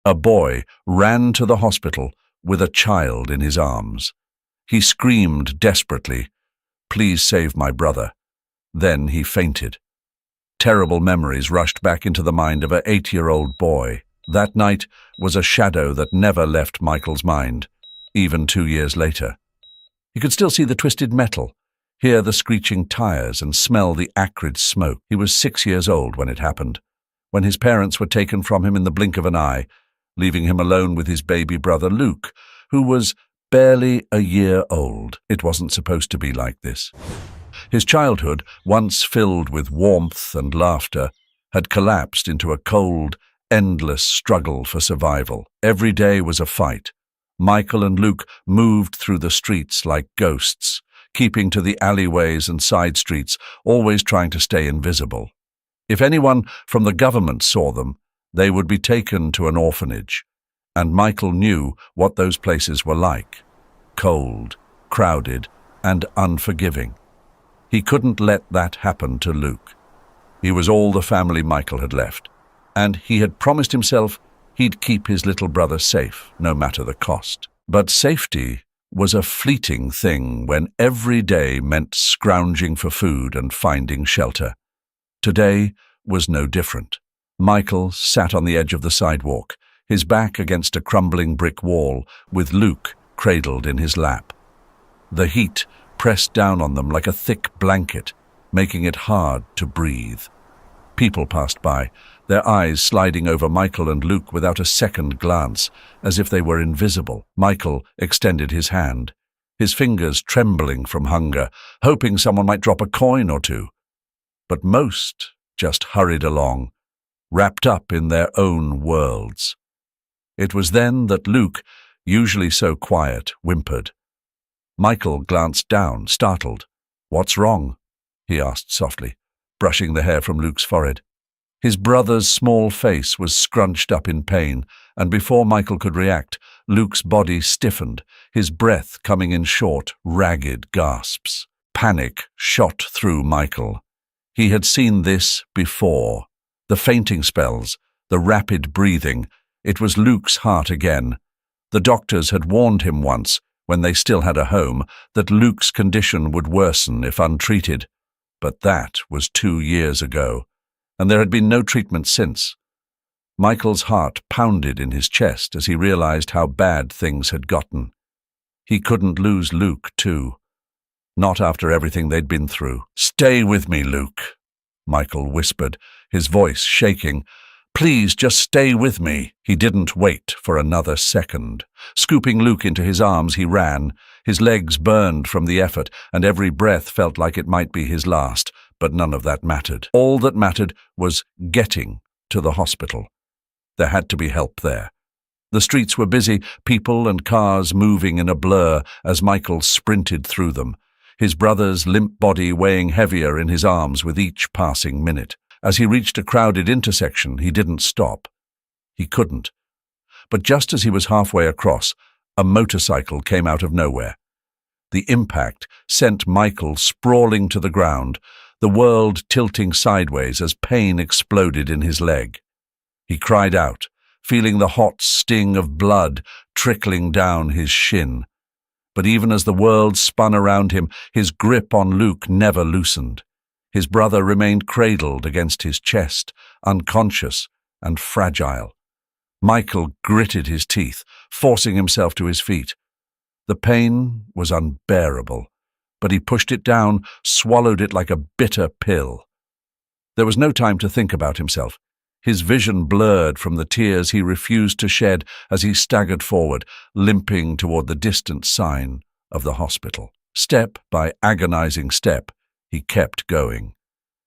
A boy ran to the hospital with a child in his arms. He screamed desperately, "Please save my brother." Then he fainted. Terrible memories rushed back into the mind of an 8-year-old boy. That night was a shadow that never left Michael's mind, even 2 years later. He could still see the twisted metal, hear the screeching tires, and smell the acrid smoke. He was 6 years old when it happened, when his parents were taken from him in the blink of an eye, leaving him alone with his baby brother Luke, who was barely a year old. It wasn't supposed to be like this. His childhood, once filled with warmth and laughter, had collapsed into a cold, endless struggle for survival. Every day was a fight. Michael and Luke moved through the streets like ghosts, keeping to the alleyways and side streets, always trying to stay invisible. If anyone from the government saw them, they would be taken to an orphanage, and Michael knew what those places were like: cold, crowded, and unforgiving. He couldn't let that happen to Luke. He was all the family Michael had left, and he had promised himself he'd keep his little brother safe, no matter the cost. But safety was a fleeting thing when every day meant scrounging for food and finding shelter. Today was no different. Michael sat on the edge of the sidewalk, his back against a crumbling brick wall, with Luke cradled in his lap. The heat pressed down on them like a thick blanket, making it hard to breathe. People passed by, their eyes sliding over Michael and Luke without a second glance, as if they were invisible. Michael extended his hand, his fingers trembling from hunger, hoping someone might drop a coin or two. But most just hurried along, wrapped up in their own worlds. It was then that Luke, usually so quiet, whimpered. Michael glanced down, startled. "What's wrong?" he asked softly, brushing the hair from Luke's forehead. His brother's small face was scrunched up in pain, and before Michael could react, Luke's body stiffened, his breath coming in short, ragged gasps. Panic shot through Michael. He had seen this before. The fainting spells, the rapid breathing. It was Luke's heart again. The doctors had warned him once, when they still had a home, that Luke's condition would worsen if untreated. But that was 2 years ago, and there had been no treatment since. Michael's heart pounded in his chest as he realized how bad things had gotten. He couldn't lose Luke, too. Not after everything they'd been through. "Stay with me, Luke," Michael whispered, his voice shaking. "Please, just stay with me." He didn't wait for another second. Scooping Luke into his arms, he ran. His legs burned from the effort, and every breath felt like it might be his last, but none of that mattered. All that mattered was getting to the hospital. There had to be help there. The streets were busy, people and cars moving in a blur as Michael sprinted through them, his brother's limp body weighing heavier in his arms with each passing minute. As he reached a crowded intersection, he didn't stop. He couldn't. But just as he was halfway across, a motorcycle came out of nowhere. The impact sent Michael sprawling to the ground, the world tilting sideways as pain exploded in his leg. He cried out, feeling the hot sting of blood trickling down his shin. But even as the world spun around him, his grip on Luke never loosened. His brother remained cradled against his chest, unconscious and fragile. Michael gritted his teeth, forcing himself to his feet. The pain was unbearable, but he pushed it down, swallowed it like a bitter pill. There was no time to think about himself. His vision blurred from the tears he refused to shed as he staggered forward, limping toward the distant sign of the hospital. Step by agonizing step, he kept going.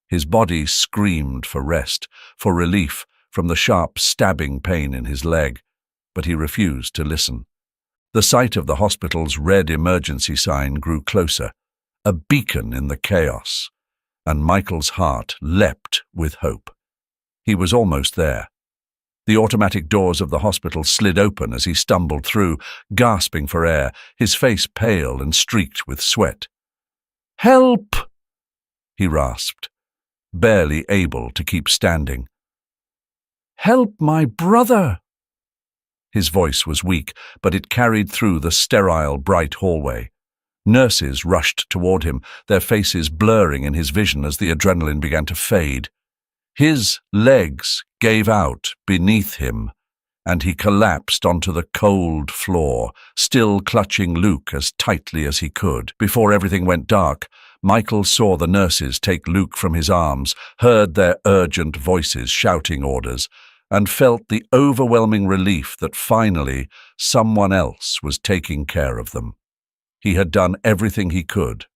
His body screamed for rest, for relief from the sharp stabbing pain in his leg, but he refused to listen. The sight of the hospital's red emergency sign grew closer, a beacon in the chaos, and Michael's heart leapt with hope. He was almost there. The automatic doors of the hospital slid open as he stumbled through, gasping for air, his face pale and streaked with sweat. "Help!" he rasped, barely able to keep standing. "Help my brother!" His voice was weak, but it carried through the sterile, bright hallway. Nurses rushed toward him, their faces blurring in his vision as the adrenaline began to fade. His legs gave out beneath him, and he collapsed onto the cold floor, still clutching Luke as tightly as he could. Before everything went dark, Michael saw the nurses take Luke from his arms, heard their urgent voices shouting orders, and felt the overwhelming relief that finally someone else was taking care of them. He had done everything he could.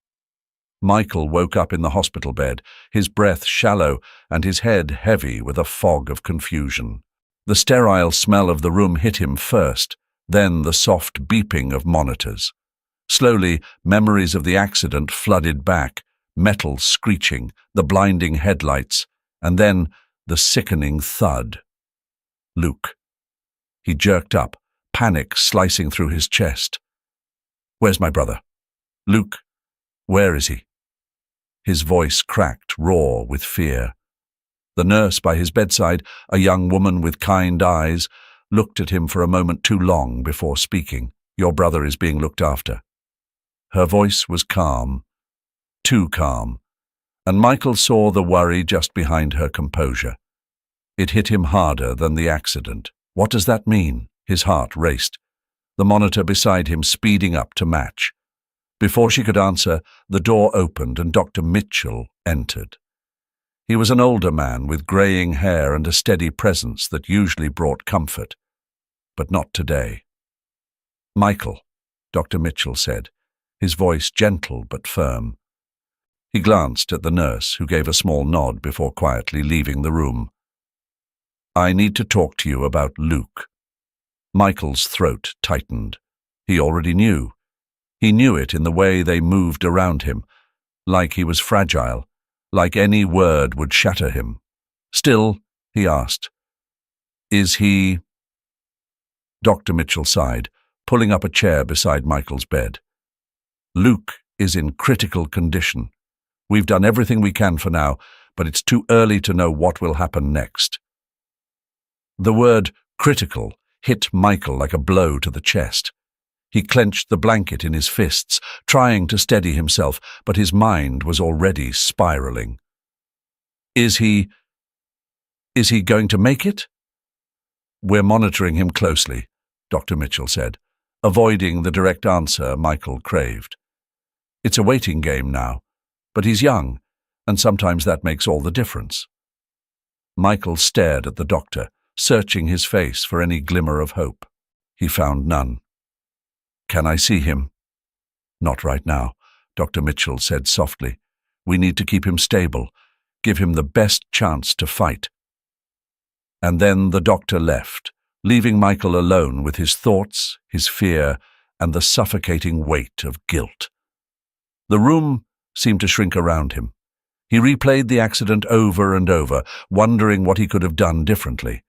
Michael woke up in the hospital bed, his breath shallow and his head heavy with a fog of confusion. The sterile smell of the room hit him first, then the soft beeping of monitors. Slowly, memories of the accident flooded back, metal screeching, the blinding headlights, and then the sickening thud. Luke. He jerked up, panic slicing through his chest. "Where's my brother? Luke, where is he?" His voice cracked, raw with fear. The nurse by his bedside, a young woman with kind eyes, looked at him for a moment too long before speaking. "Your brother is being looked after." Her voice was calm, too calm, and Michael saw the worry just behind her composure. It hit him harder than the accident. What does that mean? His heart raced, the monitor beside him speeding up to match. Before she could answer, the door opened and Dr. Mitchell entered. He was an older man with graying hair and a steady presence that usually brought comfort, but not today. "Michael," Dr. Mitchell said, his voice gentle but firm. He glanced at the nurse, who gave a small nod before quietly leaving the room. "I need to talk to you about Luke." Michael's throat tightened. He already knew. He knew it in the way they moved around him, like he was fragile, like any word would shatter him. "Still," he asked, "is he—" Dr. Mitchell sighed, pulling up a chair beside Michael's bed. "Luke is in critical condition. We've done everything we can for now, but it's too early to know what will happen next." The word critical hit Michael like a blow to the chest. He clenched the blanket in his fists, trying to steady himself, but his mind was already spiraling. Is he going to make it?" "We're monitoring him closely," Dr. Mitchell said, avoiding the direct answer Michael craved. "It's a waiting game now, but he's young, and sometimes that makes all the difference." Michael stared at the doctor, searching his face for any glimmer of hope. He found none. "Can I see him?" "Not right now," Dr. Mitchell said softly. "We need to keep him stable, give him the best chance to fight." And then the doctor left, leaving Michael alone with his thoughts, his fear, and the suffocating weight of guilt. The room seemed to shrink around him. He replayed the accident over and over, wondering what he could have done differently.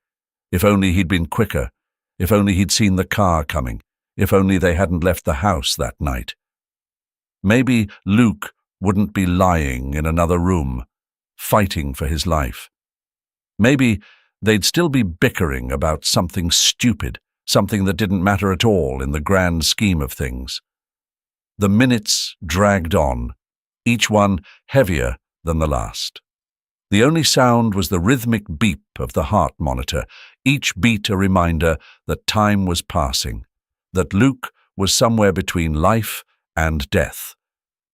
If only he'd been quicker, if only he'd seen the car coming, if only they hadn't left the house that night. Maybe Luke wouldn't be lying in another room, fighting for his life. Maybe they'd still be bickering about something stupid, something that didn't matter at all in the grand scheme of things. The minutes dragged on, each one heavier than the last. The only sound was the rhythmic beep of the heart monitor, each beat a reminder that time was passing, that Luke was somewhere between life and death,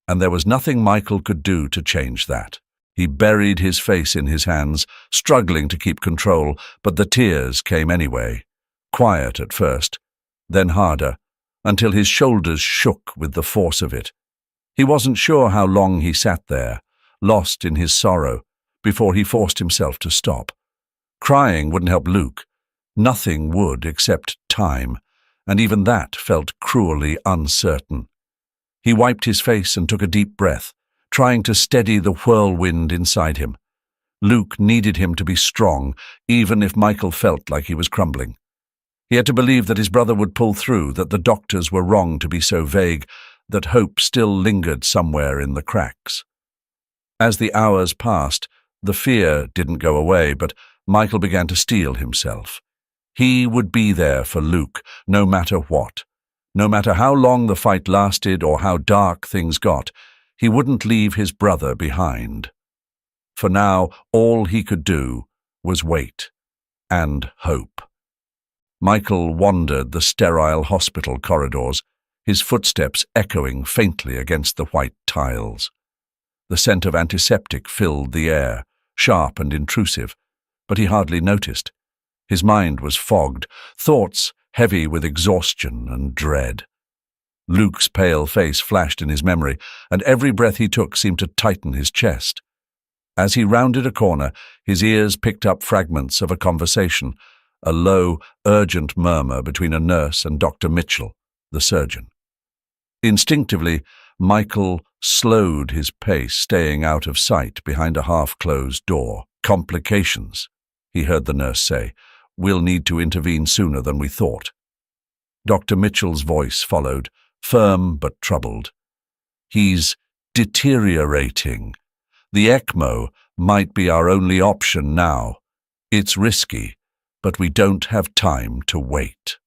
and there was nothing Michael could do to change that. He buried his face in his hands, struggling to keep control, but the tears came anyway, quiet at first, then harder, until his shoulders shook with the force of it. He wasn't sure how long he sat there, lost in his sorrow, before he forced himself to stop. Crying wouldn't help Luke. Nothing would except time, and even that felt cruelly uncertain. He wiped his face and took a deep breath, trying to steady the whirlwind inside him. Luke needed him to be strong, even if Michael felt like he was crumbling. He had to believe that his brother would pull through, that the doctors were wrong to be so vague, that hope still lingered somewhere in the cracks. As the hours passed, the fear didn't go away, but Michael began to steel himself. He would be there for Luke, no matter what. No matter how long the fight lasted or how dark things got, he wouldn't leave his brother behind. For now, all he could do was wait and hope. Michael wandered the sterile hospital corridors, his footsteps echoing faintly against the white tiles. The scent of antiseptic filled the air, sharp and intrusive, but he hardly noticed. His mind was fogged, thoughts heavy with exhaustion and dread. Luke's pale face flashed in his memory, and every breath he took seemed to tighten his chest. As he rounded a corner, his ears picked up fragments of a conversation, a low, urgent murmur between a nurse and Dr. Mitchell, the surgeon. Instinctively, Michael slowed his pace, staying out of sight behind a half-closed door. "Complications," he heard the nurse say. "We'll need to intervene sooner than we thought." Dr. Mitchell's voice followed, firm but troubled. "He's deteriorating. The ECMO might be our only option now. It's risky, but we don't have time to wait."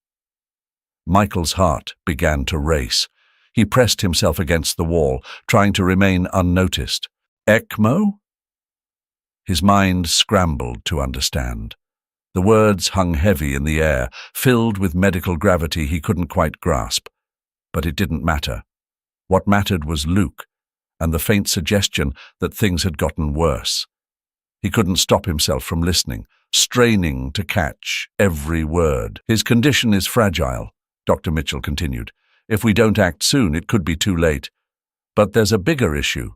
Michael's heart began to race. He pressed himself against the wall, trying to remain unnoticed. "ECMO?" His mind scrambled to understand. The words hung heavy in the air, filled with medical gravity he couldn't quite grasp. But it didn't matter. What mattered was Luke, and the faint suggestion that things had gotten worse. He couldn't stop himself from listening, straining to catch every word. "His condition is fragile," Dr. Mitchell continued. "If we don't act soon, it could be too late. But there's a bigger issue.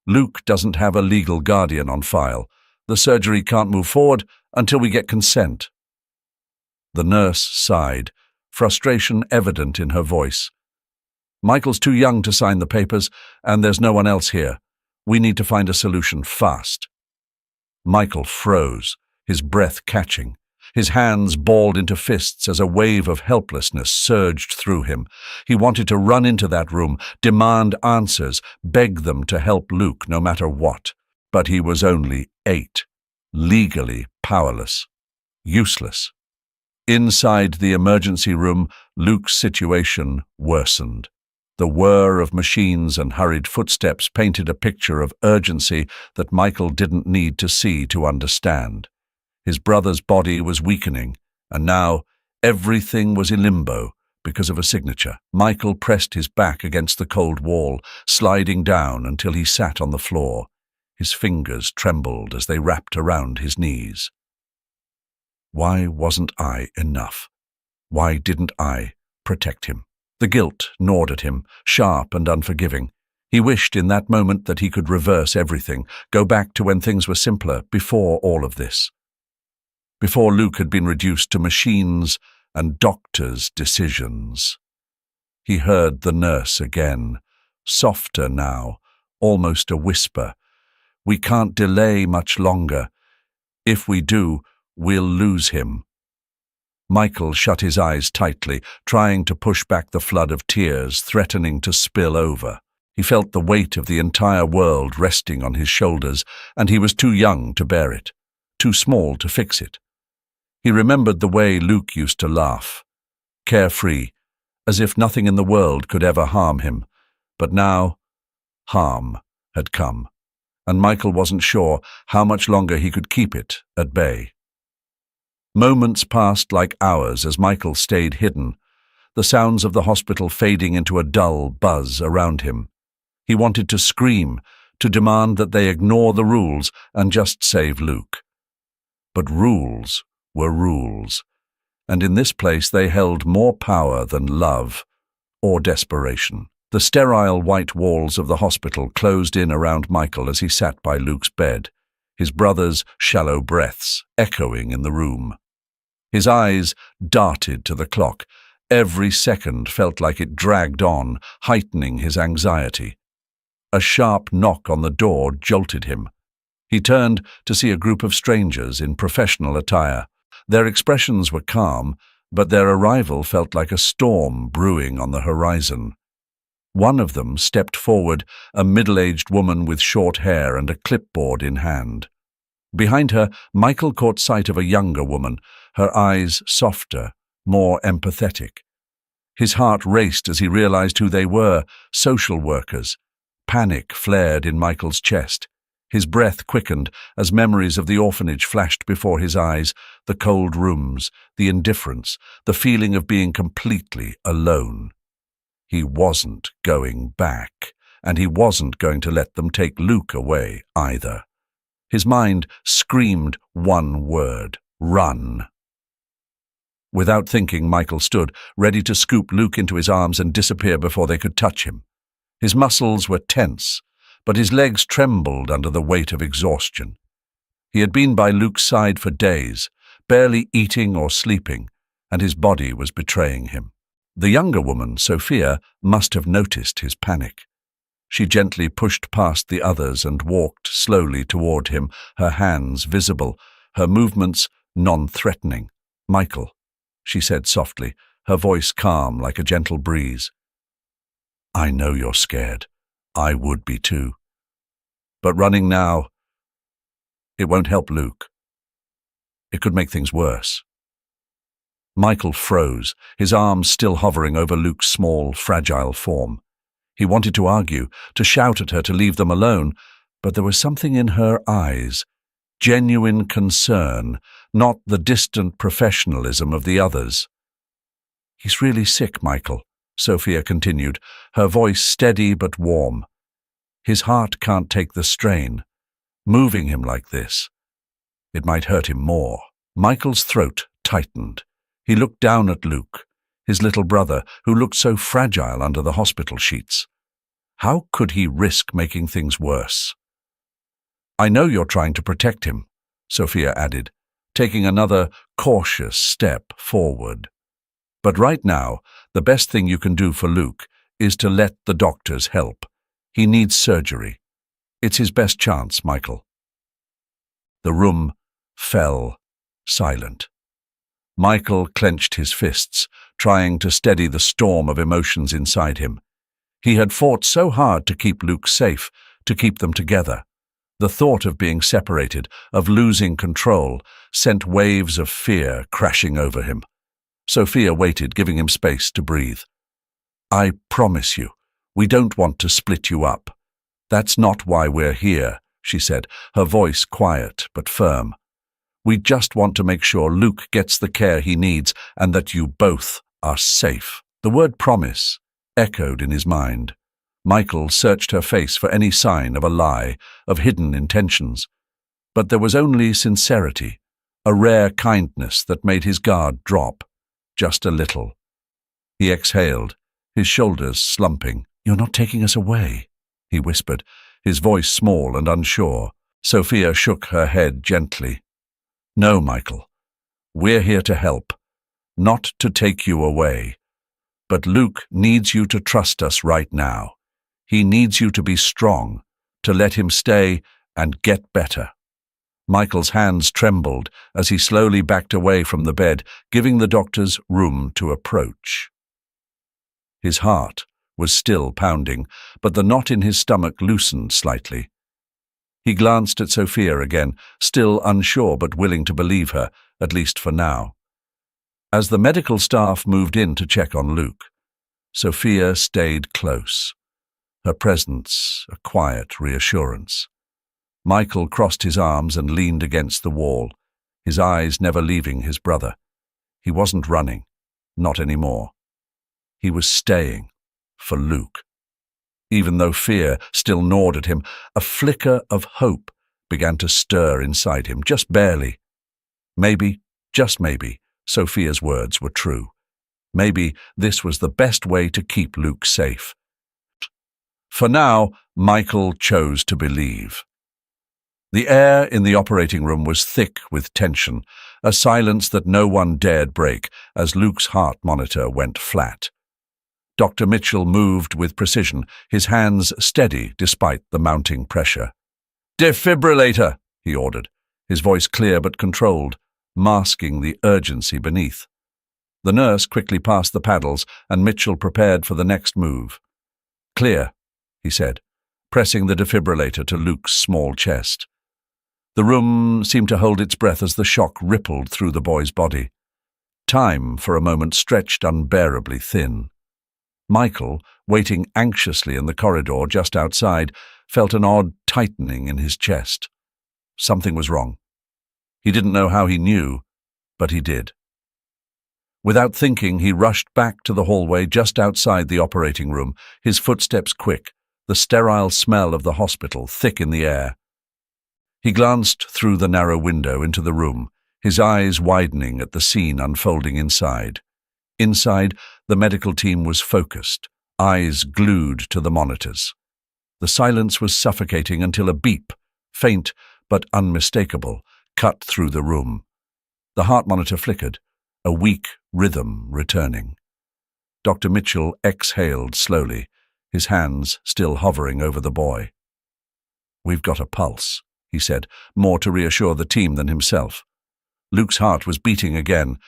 Luke doesn't have a legal guardian on file. The surgery can't move forward until we get consent." The nurse sighed, frustration evident in her voice. "Michael's too young to sign the papers, and there's no one else here. We need to find a solution fast." Michael froze, his breath catching. His hands balled into fists as a wave of helplessness surged through him. He wanted to run into that room, demand answers, beg them to help Luke no matter what. But he was only 8, legally powerless, useless. Inside the emergency room, Luke's situation worsened. The whir of machines and hurried footsteps painted a picture of urgency that Michael didn't need to see to understand. His brother's body was weakening, and now everything was in limbo because of a signature. Michael pressed his back against the cold wall, sliding down until he sat on the floor. His fingers trembled as they wrapped around his knees. Why wasn't I enough? Why didn't I protect him? The guilt gnawed at him, sharp and unforgiving. He wished in that moment that he could reverse everything, go back to when things were simpler, before all of this. Before Luke had been reduced to machines and doctors' decisions. He heard the nurse again, softer now, almost a whisper. "We can't delay much longer. If we do, we'll lose him." Michael shut his eyes tightly, trying to push back the flood of tears threatening to spill over. He felt the weight of the entire world resting on his shoulders, and he was too young to bear it, too small to fix it. He remembered the way Luke used to laugh, carefree, as if nothing in the world could ever harm him. But now, harm had come, and Michael wasn't sure how much longer he could keep it at bay. Moments passed like hours as Michael stayed hidden, the sounds of the hospital fading into a dull buzz around him. He wanted to scream, to demand that they ignore the rules and just save Luke. But rules were rules, and in this place they held more power than love or desperation. The sterile white walls of the hospital closed in around Michael as he sat by Luke's bed, his brother's shallow breaths echoing in the room. His eyes darted to the clock. Every second felt like it dragged on, heightening his anxiety. A sharp knock on the door jolted him. He turned to see a group of strangers in professional attire. Their expressions were calm, but their arrival felt like a storm brewing on the horizon. One of them stepped forward, a middle-aged woman with short hair and a clipboard in hand. Behind her, Michael caught sight of a younger woman, her eyes softer, more empathetic. His heart raced as he realized who they were, social workers. Panic flared in Michael's chest. His breath quickened as memories of the orphanage flashed before his eyes, the cold rooms, the indifference, the feeling of being completely alone. He wasn't going back, and he wasn't going to let them take Luke away either. His mind screamed one word: run. Without thinking, Michael stood, ready to scoop Luke into his arms and disappear before they could touch him. His muscles were tense, but his legs trembled under the weight of exhaustion. He had been by Luke's side for days, barely eating or sleeping, and his body was betraying him. The younger woman, Sophia, must have noticed his panic. She gently pushed past the others and walked slowly toward him, her hands visible, her movements non-threatening. "Michael," she said softly, her voice calm like a gentle breeze. "I know you're scared. I would be too. But running now, it won't help Luke. It could make things worse." Michael froze, his arms still hovering over Luke's small, fragile form. He wanted to argue, to shout at her to leave them alone, but there was something in her eyes, genuine concern, not the distant professionalism of the others. "He's really sick, Michael," Sophia continued, her voice steady but warm. "His heart can't take the strain. Moving him like this, it might hurt him more." Michael's throat tightened. He looked down at Luke, his little brother, who looked so fragile under the hospital sheets. How could he risk making things worse? "I know you're trying to protect him," Sophia added, taking another cautious step forward. "But right now, the best thing you can do for Luke is to let the doctors help. He needs surgery. It's his best chance, Michael." The room fell silent. Michael clenched his fists, trying to steady the storm of emotions inside him. He had fought so hard to keep Luke safe, to keep them together. The thought of being separated, of losing control, sent waves of fear crashing over him. Sophia waited, giving him space to breathe. "I promise you, we don't want to split you up. That's not why we're here," she said, her voice quiet but firm. "We just want to make sure Luke gets the care he needs and that you both are safe." The word promise echoed in his mind. Michael searched her face for any sign of a lie, of hidden intentions. But there was only sincerity, a rare kindness that made his guard drop, just a little. He exhaled, his shoulders slumping. "You're not taking us away," he whispered, his voice small and unsure. Sophia shook her head gently. "No, Michael. We're here to help, not to take you away. But Luke needs you to trust us right now. He needs you to be strong, to let him stay and get better." Michael's hands trembled as he slowly backed away from the bed, giving the doctors room to approach. His heart was still pounding, but the knot in his stomach loosened slightly. He glanced at Sophia again, still unsure but willing to believe her, at least for now. As the medical staff moved in to check on Luke, Sophia stayed close, her presence a quiet reassurance. Michael crossed his arms and leaned against the wall, his eyes never leaving his brother. He wasn't running, not anymore. He was staying, for Luke. Even though fear still gnawed at him, a flicker of hope began to stir inside him, just barely. Maybe, just maybe, Sophia's words were true. Maybe this was the best way to keep Luke safe. For now, Michael chose to believe. The air in the operating room was thick with tension, a silence that no one dared break as Luke's heart monitor went flat. Dr. Mitchell moved with precision, his hands steady despite the mounting pressure. "Defibrillator," he ordered, his voice clear but controlled, masking the urgency beneath. The nurse quickly passed the paddles, and Mitchell prepared for the next move. "Clear," he said, pressing the defibrillator to Luke's small chest. The room seemed to hold its breath as the shock rippled through the boy's body. Time, for a moment, stretched unbearably thin. Michael, waiting anxiously in the corridor just outside, felt an odd tightening in his chest. Something was wrong. He didn't know how he knew, but he did. Without thinking, he rushed back to the hallway just outside the operating room, his footsteps quick, the sterile smell of the hospital thick in the air. He glanced through the narrow window into the room, his eyes widening at the scene unfolding inside. Inside, the medical team was focused, eyes glued to the monitors. The silence was suffocating until a beep, faint but unmistakable, cut through the room. The heart monitor flickered, a weak rhythm returning. Dr. Mitchell exhaled slowly, his hands still hovering over the boy. "We've got a pulse," he said, more to reassure the team than himself. Luke's heart was beating again,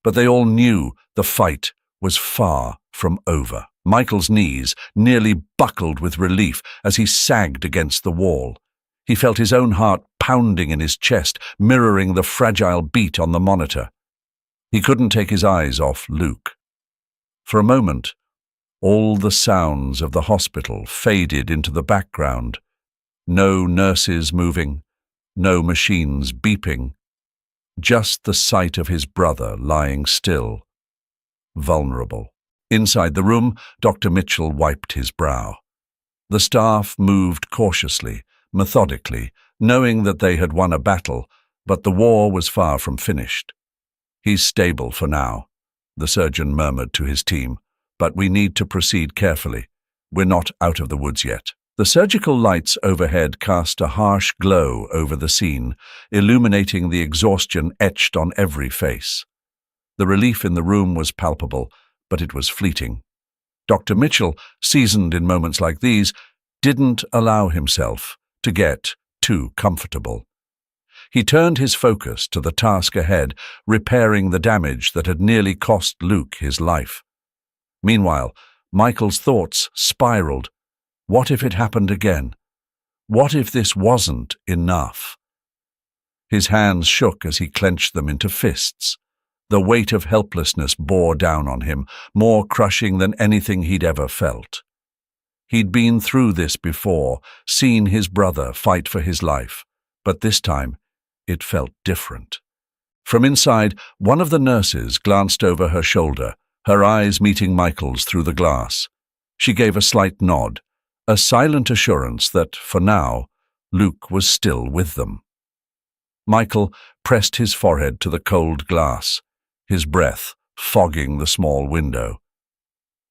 but they all knew the fight was far from over. Michael's knees nearly buckled with relief as he sagged against the wall. He felt his own heart pounding in his chest, mirroring the fragile beat on the monitor. He couldn't take his eyes off Luke. For a moment, all the sounds of the hospital faded into the background. No nurses moving, no machines beeping. Just the sight of his brother lying still, vulnerable. Inside the room, Dr. Mitchell wiped his brow. The staff moved cautiously, methodically, knowing that they had won a battle, but the war was far from finished. "He's stable for now," the surgeon murmured to his team, "but we need to proceed carefully. We're not out of the woods yet." The surgical lights overhead cast a harsh glow over the scene, illuminating the exhaustion etched on every face. The relief in the room was palpable, but it was fleeting. Dr. Mitchell, seasoned in moments like these, didn't allow himself to get too comfortable. He turned his focus to the task ahead, repairing the damage that had nearly cost Luke his life. Meanwhile, Michael's thoughts spiraled. What if it happened again? What if this wasn't enough? His hands shook as he clenched them into fists. The weight of helplessness bore down on him, more crushing than anything he'd ever felt. He'd been through this before, seen his brother fight for his life, but this time it felt different. From inside, one of the nurses glanced over her shoulder, her eyes meeting Michael's through the glass. She gave a slight nod, a silent assurance that, for now, Luke was still with them. Michael pressed his forehead to the cold glass, his breath fogging the small window.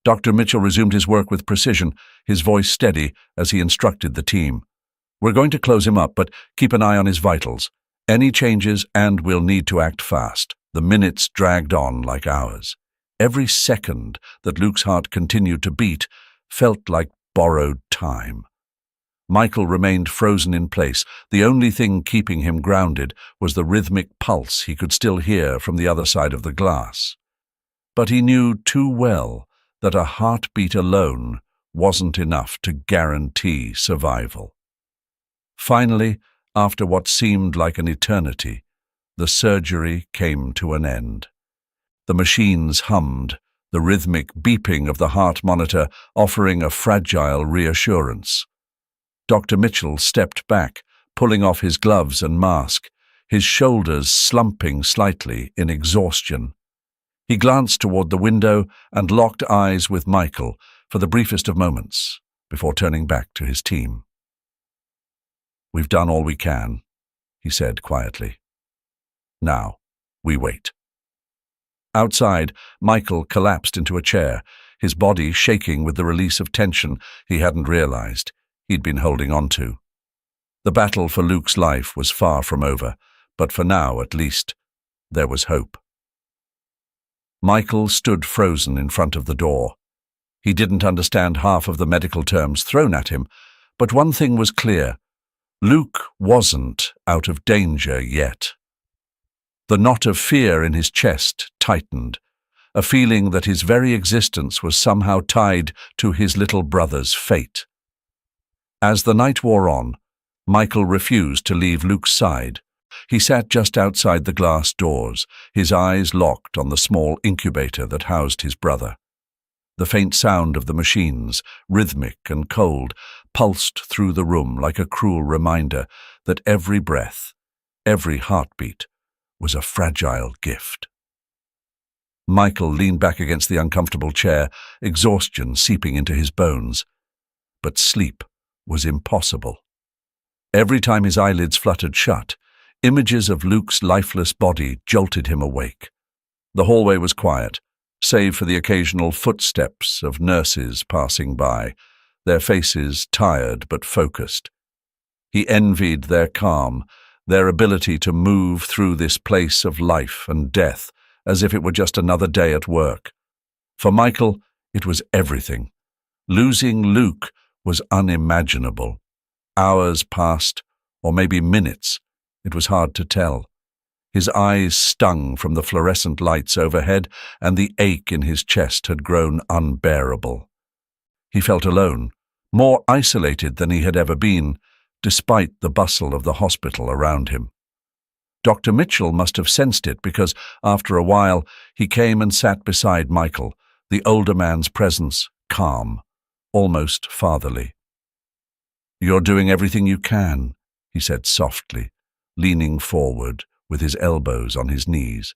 Dr. Mitchell resumed his work with precision, his voice steady as he instructed the team. "We're going to close him up, but keep an eye on his vitals. Any changes, and we'll need to act fast." The minutes dragged on like hours. Every second that Luke's heart continued to beat felt like borrowed time. Michael remained frozen in place. The only thing keeping him grounded was the rhythmic pulse he could still hear from the other side of the glass. But he knew too well that a heartbeat alone wasn't enough to guarantee survival. Finally, after what seemed like an eternity, the surgery came to an end. The machines hummed, the rhythmic beeping of the heart monitor offering a fragile reassurance. Dr. Mitchell stepped back, pulling off his gloves and mask, his shoulders slumping slightly in exhaustion. He glanced toward the window and locked eyes with Michael for the briefest of moments before turning back to his team. "We've done all we can," he said quietly. "Now, we wait." Outside, Michael collapsed into a chair, his body shaking with the release of tension he hadn't realized he'd been holding on to. The battle for Luke's life was far from over, but for now, at least, there was hope. Michael stood frozen in front of the door. He didn't understand half of the medical terms thrown at him, but one thing was clear. Luke wasn't out of danger yet. The knot of fear in his chest tightened, a feeling that his very existence was somehow tied to his little brother's fate. As the night wore on, Michael refused to leave Luke's side. He sat just outside the glass doors, his eyes locked on the small incubator that housed his brother. The faint sound of the machines, rhythmic and cold, pulsed through the room like a cruel reminder that every breath, every heartbeat, was a fragile gift. Michael leaned back against the uncomfortable chair, exhaustion seeping into his bones. But sleep was impossible. Every time his eyelids fluttered shut, images of Luke's lifeless body jolted him awake. The hallway was quiet, save for the occasional footsteps of nurses passing by, their faces tired but focused. He envied their calm, their ability to move through this place of life and death as if it were just another day at work. For Michael, it was everything. Losing Luke was unimaginable. Hours passed, or maybe minutes. It was hard to tell. His eyes stung from the fluorescent lights overhead, and the ache in his chest had grown unbearable. He felt alone, more isolated than he had ever been, despite the bustle of the hospital around him. Dr. Mitchell must have sensed it because, after a while, he came and sat beside Michael, the older man's presence calm, almost fatherly. "You're doing everything you can," he said softly, leaning forward with his elbows on his knees.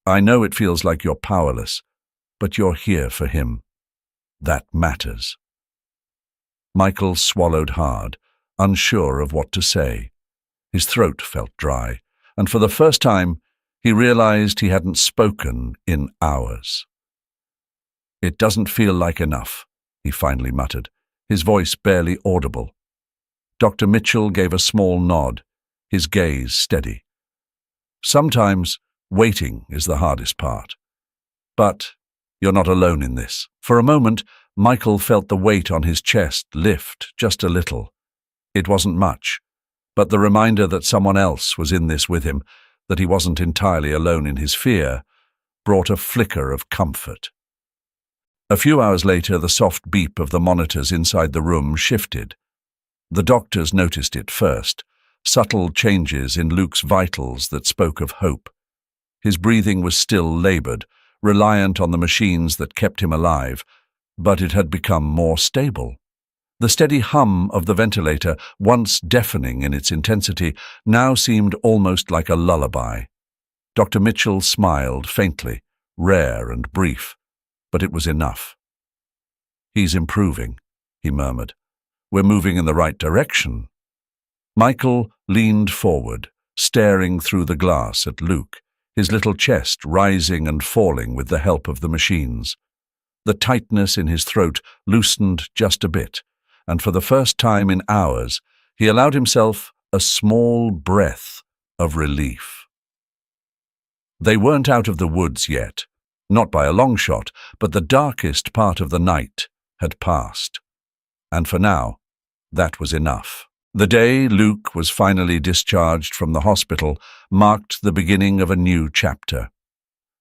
"I know it feels like you're powerless, but you're here for him. That matters." Michael swallowed hard, unsure of what to say. His throat felt dry, and for the first time he realized he hadn't spoken in hours. "It doesn't feel like enough," he finally muttered, his voice barely audible. Dr. Mitchell gave a small nod, his gaze steady. "Sometimes waiting is the hardest part. But you're not alone in this." For a moment, Michael felt the weight on his chest lift just a little. It wasn't much, but the reminder that someone else was in this with him, that he wasn't entirely alone in his fear, brought a flicker of comfort. A few hours later, the soft beep of the monitors inside the room shifted. The doctors noticed it first, subtle changes in Luke's vitals that spoke of hope. His breathing was still labored, reliant on the machines that kept him alive, but it had become more stable. The steady hum of the ventilator, once deafening in its intensity, now seemed almost like a lullaby. Dr. Mitchell smiled faintly, rare and brief, but it was enough. "He's improving," he murmured. "We're moving in the right direction." Michael leaned forward, staring through the glass at Luke, his little chest rising and falling with the help of the machines. The tightness in his throat loosened just a bit, and for the first time in hours, he allowed himself a small breath of relief. They weren't out of the woods yet, not by a long shot, but the darkest part of the night had passed. And for now, that was enough. The day Luke was finally discharged from the hospital marked the beginning of a new chapter.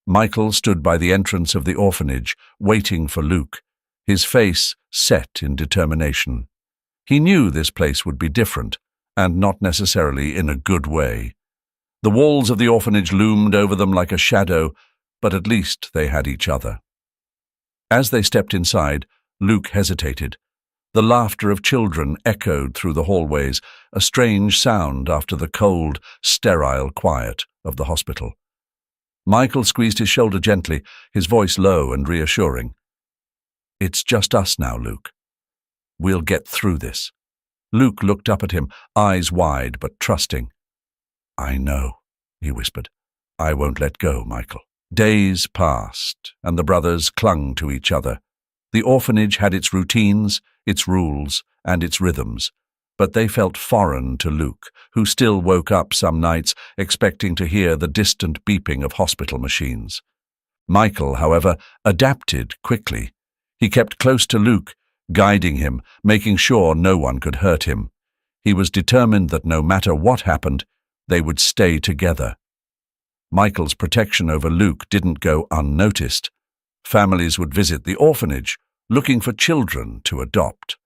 Michael stood by the entrance of the orphanage, waiting for Luke, his face set in determination. He knew this place would be different, and not necessarily in a good way. The walls of the orphanage loomed over them like a shadow, but at least they had each other. As they stepped inside, Luke hesitated. The laughter of children echoed through the hallways, a strange sound after the cold, sterile quiet of the hospital. Michael squeezed his shoulder gently, his voice low and reassuring. "It's just us now, Luke. We'll get through this." Luke looked up at him, eyes wide but trusting. "I know," he whispered. "I won't let go, Michael." Days passed, and the brothers clung to each other. The orphanage had its routines, its rules, and its rhythms, but they felt foreign to Luke, who still woke up some nights expecting to hear the distant beeping of hospital machines. Michael, however, adapted quickly. He kept close to Luke, guiding him, making sure no one could hurt him. He was determined that no matter what happened, they would stay together. Michael's protection over Luke didn't go unnoticed. Families would visit the orphanage, looking for children to adopt.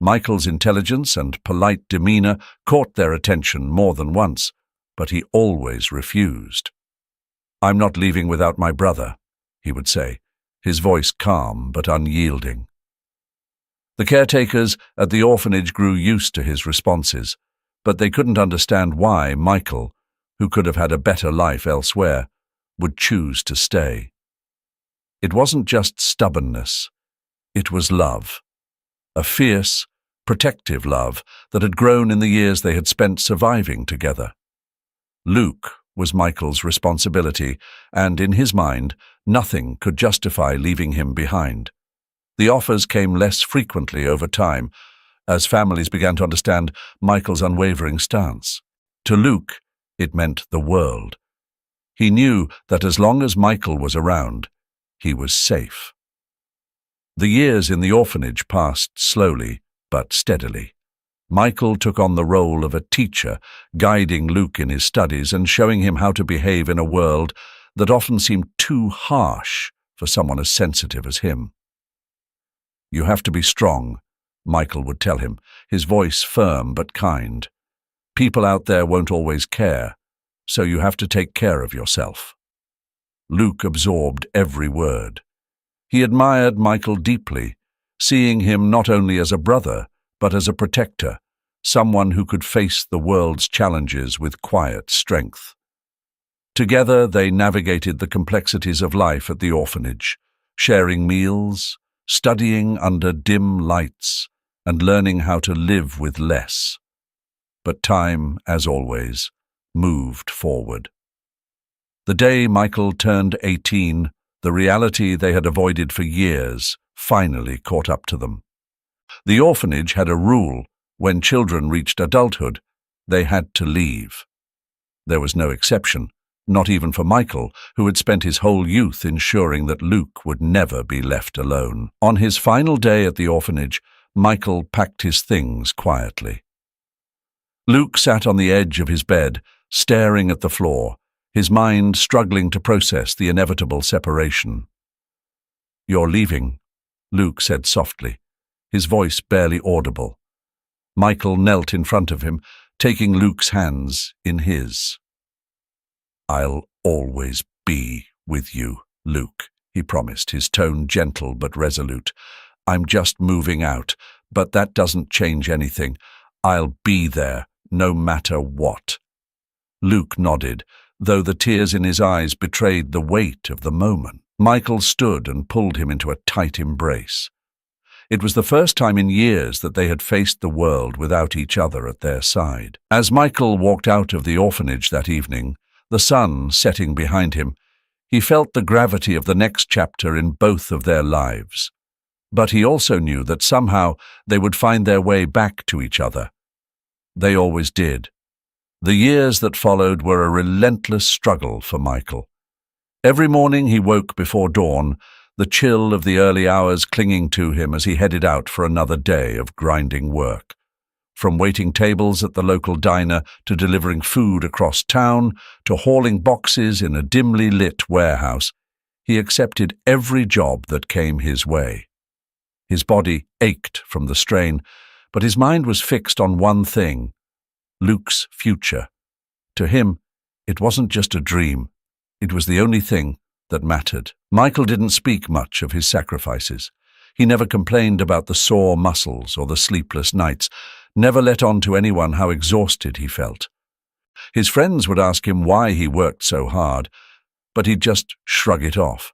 Michael's intelligence and polite demeanor caught their attention more than once, but he always refused. "I'm not leaving without my brother," he would say, his voice calm but unyielding. The caretakers at the orphanage grew used to his responses, but they couldn't understand why Michael, who could have had a better life elsewhere, would choose to stay. It wasn't just stubbornness, it was love. A fierce, protective love that had grown in the years they had spent surviving together. Luke was Michael's responsibility, and in his mind, nothing could justify leaving him behind. The offers came less frequently over time, as families began to understand Michael's unwavering stance. To Luke, it meant the world. He knew that as long as Michael was around, he was safe. The years in the orphanage passed slowly but steadily. Michael took on the role of a teacher, guiding Luke in his studies and showing him how to behave in a world that often seemed too harsh for someone as sensitive as him. "You have to be strong," Michael would tell him, his voice firm but kind. "People out there won't always care, so you have to take care of yourself." Luke absorbed every word. He admired Michael deeply, seeing him not only as a brother, but as a protector, someone who could face the world's challenges with quiet strength. Together they navigated the complexities of life at the orphanage, sharing meals, studying under dim lights, and learning how to live with less. But time, as always, moved forward. The day Michael turned 18, the reality they had avoided for years finally caught up to them. The orphanage had a rule: when children reached adulthood, they had to leave. There was no exception, not even for Michael, who had spent his whole youth ensuring that Luke would never be left alone. On his final day at the orphanage, Michael packed his things quietly. Luke sat on the edge of his bed, staring at the floor, his mind struggling to process the inevitable separation. "You're leaving," Luke said softly, his voice barely audible. Michael knelt in front of him, taking Luke's hands in his. "I'll always be with you, Luke," he promised, his tone gentle but resolute. "I'm just moving out, but that doesn't change anything. I'll be there, no matter what." Luke nodded, though the tears in his eyes betrayed the weight of the moment. Michael stood and pulled him into a tight embrace. It was the first time in years that they had faced the world without each other at their side. As Michael walked out of the orphanage that evening, the sun setting behind him, he felt the gravity of the next chapter in both of their lives. But he also knew that somehow they would find their way back to each other. They always did. The years that followed were a relentless struggle for Michael. Every morning he woke before dawn, the chill of the early hours clinging to him as he headed out for another day of grinding work. From waiting tables at the local diner to delivering food across town to hauling boxes in a dimly lit warehouse, he accepted every job that came his way. His body ached from the strain, but his mind was fixed on one thing: Luke's future. To him, it wasn't just a dream. It was the only thing that mattered. Michael didn't speak much of his sacrifices. He never complained about the sore muscles or the sleepless nights, never let on to anyone how exhausted he felt. His friends would ask him why he worked so hard, but he'd just shrug it off.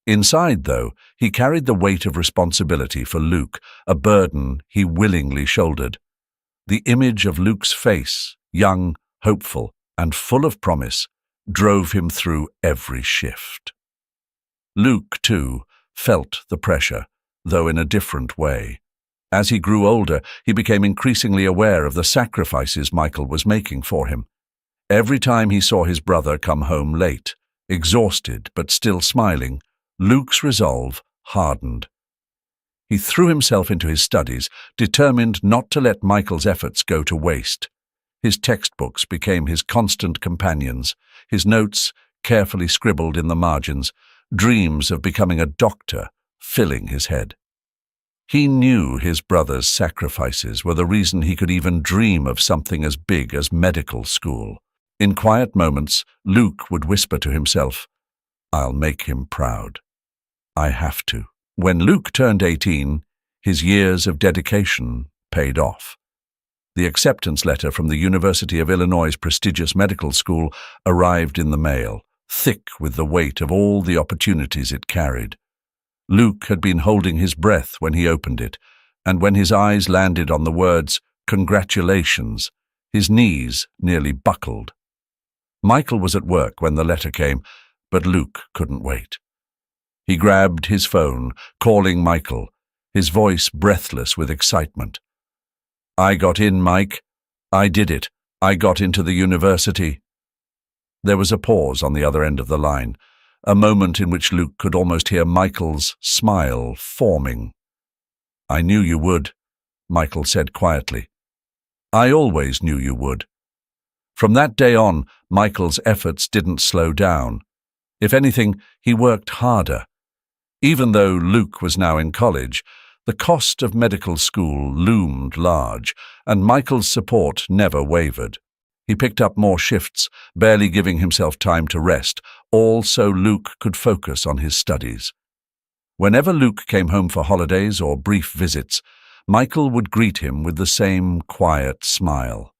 Inside, though, he carried the weight of responsibility for Luke, a burden he willingly shouldered. The image of Luke's face, young, hopeful, and full of promise, drove him through every shift. Luke, too, felt the pressure, though in a different way. As he grew older, he became increasingly aware of the sacrifices Michael was making for him. Every time he saw his brother come home late, exhausted but still smiling, Luke's resolve hardened. He threw himself into his studies, determined not to let Michael's efforts go to waste. His textbooks became his constant companions, his notes, carefully scribbled in the margins, dreams of becoming a doctor filling his head. He knew his brother's sacrifices were the reason he could even dream of something as big as medical school. In quiet moments, Luke would whisper to himself, "I'll make him proud. I have to." When Luke turned 18, his years of dedication paid off. The acceptance letter from the University of Illinois' prestigious medical school arrived in the mail, thick with the weight of all the opportunities it carried. Luke had been holding his breath when he opened it, and when his eyes landed on the words, "Congratulations," his knees nearly buckled. Michael was at work when the letter came, but Luke couldn't wait. He grabbed his phone, calling Michael, his voice breathless with excitement. "I got in, Mike. I did it. I got into the university." There was a pause on the other end of the line, a moment in which Luke could almost hear Michael's smile forming. "I knew you would," Michael said quietly. "I always knew you would." From that day on, Michael's efforts didn't slow down. If anything, he worked harder. Even though Luke was now in college, the cost of medical school loomed large, and Michael's support never wavered. He picked up more shifts, barely giving himself time to rest, all so Luke could focus on his studies. Whenever Luke came home for holidays or brief visits, Michael would greet him with the same quiet smile.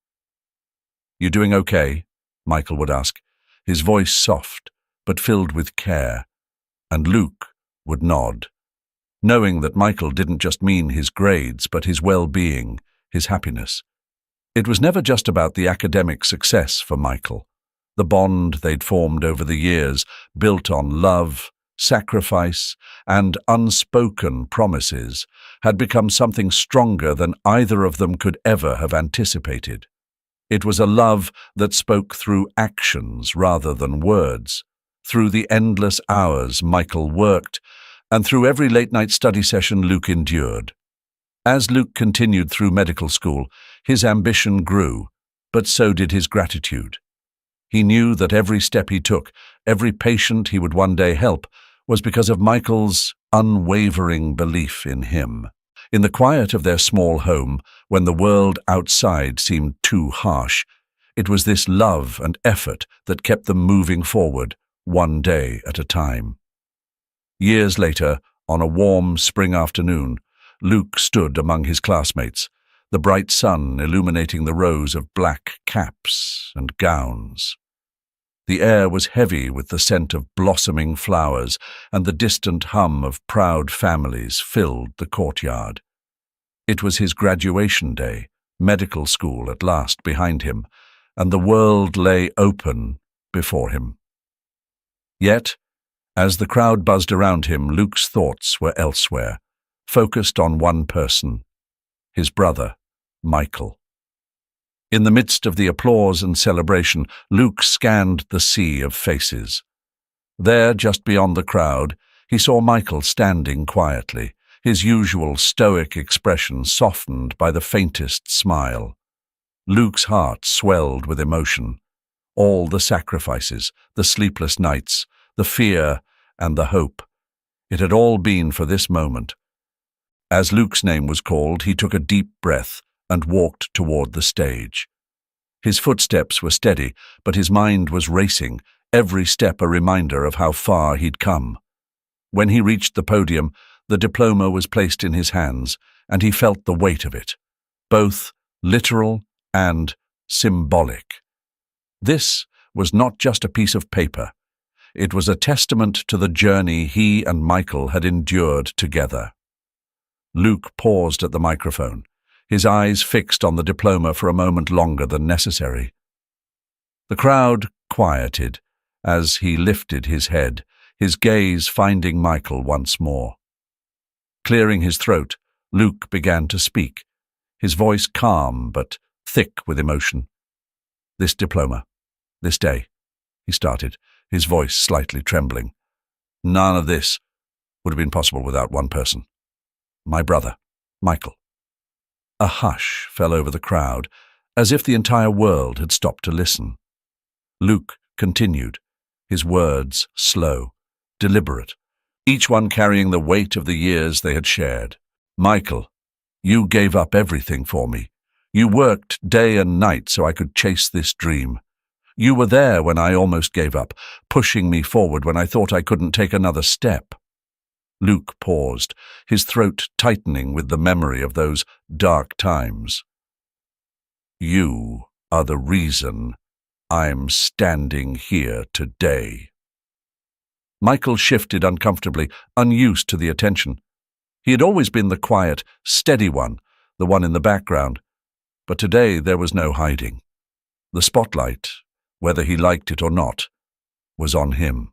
"You doing okay?" Michael would ask, his voice soft but filled with care, and Luke would nod, knowing that Michael didn't just mean his grades but his well-being, his happiness. It was never just about the academic success for Michael. The bond they'd formed over the years, built on love, sacrifice, and unspoken promises, had become something stronger than either of them could ever have anticipated. It was a love that spoke through actions rather than words, through the endless hours Michael worked, and through every late-night study session Luke endured. As Luke continued through medical school, his ambition grew, but so did his gratitude. He knew that every step he took, every patient he would one day help, was because of Michael's unwavering belief in him. In the quiet of their small home, when the world outside seemed too harsh, it was this love and effort that kept them moving forward, one day at a time. Years later, on a warm spring afternoon, Luke stood among his classmates, the bright sun illuminating the rows of black caps and gowns. The air was heavy with the scent of blossoming flowers, and the distant hum of proud families filled the courtyard. It was his graduation day, medical school at last behind him, and the world lay open before him. Yet, as the crowd buzzed around him, Luke's thoughts were elsewhere, focused on one person, his brother, Michael. In the midst of the applause and celebration, Luke scanned the sea of faces. There, just beyond the crowd, he saw Michael standing quietly, his usual stoic expression softened by the faintest smile. Luke's heart swelled with emotion. All the sacrifices, the sleepless nights, the fear and the hope. It had all been for this moment. As Luke's name was called, he took a deep breath and walked toward the stage. His footsteps were steady, but his mind was racing, every step a reminder of how far he'd come. When he reached the podium, the diploma was placed in his hands, and he felt the weight of it, both literal and symbolic. This was not just a piece of paper. It was a testament to the journey he and Michael had endured together. Luke paused at the microphone, his eyes fixed on the diploma for a moment longer than necessary. The crowd quieted as he lifted his head, his gaze finding Michael once more. Clearing his throat, Luke began to speak, his voice calm but thick with emotion. "This diploma, this day," he started, his voice slightly trembling. "None of this would have been possible without one person. My brother, Michael." A hush fell over the crowd, as if the entire world had stopped to listen. Luke continued, his words slow, deliberate, each one carrying the weight of the years they had shared. Michael, you gave up everything for me. You worked day and night so I could chase this dream. You were there when I almost gave up, pushing me forward when I thought I couldn't take another step. Luke paused, his throat tightening with the memory of those dark times. You are the reason I'm standing here today. Michael shifted uncomfortably, unused to the attention. He had always been the quiet, steady one, the one in the background. But today there was no hiding. The spotlight, whether he liked it or not, was on him.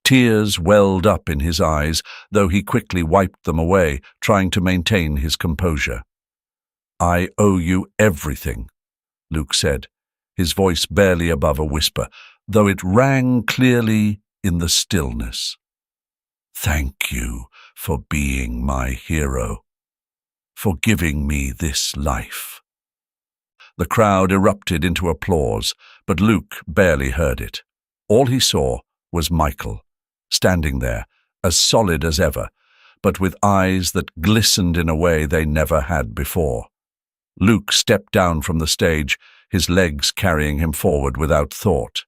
Tears welled up in his eyes, though he quickly wiped them away, trying to maintain his composure. I owe you everything, Luke said, his voice barely above a whisper, though it rang clearly in the stillness. Thank you for being my hero, for giving me this life. The crowd erupted into applause, but Luke barely heard it. All he saw was Michael, standing there, as solid as ever, but with eyes that glistened in a way they never had before. Luke stepped down from the stage, his legs carrying him forward without thought.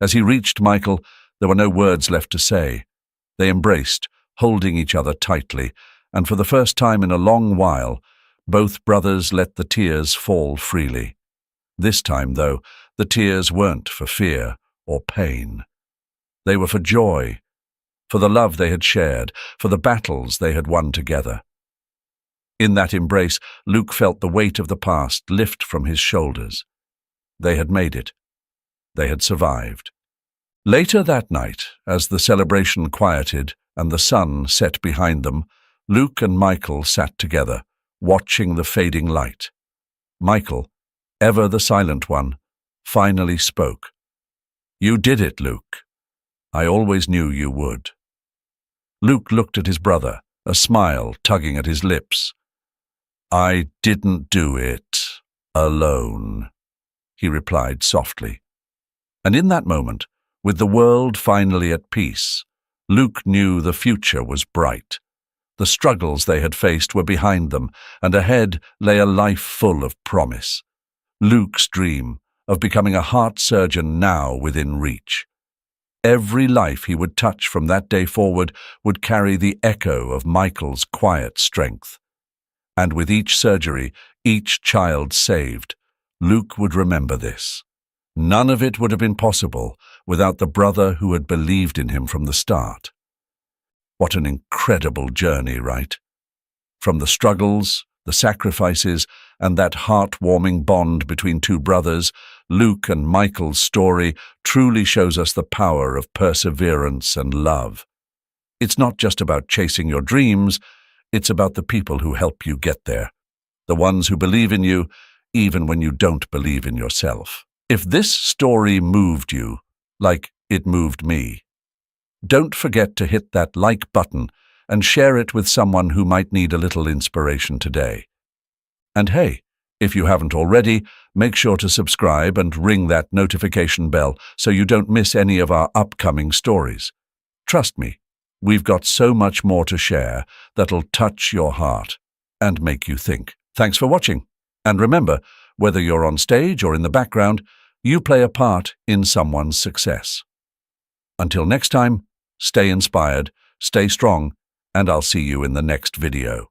As he reached Michael, there were no words left to say. They embraced, holding each other tightly, and for the first time in a long while, both brothers let the tears fall freely. This time, though, the tears weren't for fear or pain. They were for joy, for the love they had shared, for the battles they had won together. In that embrace, Luke felt the weight of the past lift from his shoulders. They had made it. They had survived. Later that night, as the celebration quieted and the sun set behind them, Luke and Michael sat together, watching the fading light. Michael, ever the silent one, finally spoke. You did it, Luke. I always knew you would. Luke looked at his brother, a smile tugging at his lips. I didn't do it alone, he replied softly. And in that moment, with the world finally at peace, Luke knew the future was bright. The struggles they had faced were behind them, and ahead lay a life full of promise. Luke's dream of becoming a heart surgeon now within reach. Every life he would touch from that day forward would carry the echo of Michael's quiet strength. And with each surgery, each child saved, Luke would remember this. None of it would have been possible without the brother who had believed in him from the start. What an incredible journey, right? From the struggles, the sacrifices, and that heart-warming bond between two brothers, Luke and Michael's story truly shows us the power of perseverance and love. It's not just about chasing your dreams, it's about the people who help you get there, the ones who believe in you, even when you don't believe in yourself. If this story moved you, like it moved me, don't forget to hit that like button and share it with someone who might need a little inspiration today. And hey, if you haven't already, make sure to subscribe and ring that notification bell so you don't miss any of our upcoming stories. Trust me, we've got so much more to share that'll touch your heart and make you think. Thanks for watching. And remember, whether you're on stage or in the background, you play a part in someone's success. Until next time, stay inspired, stay strong, and I'll see you in the next video.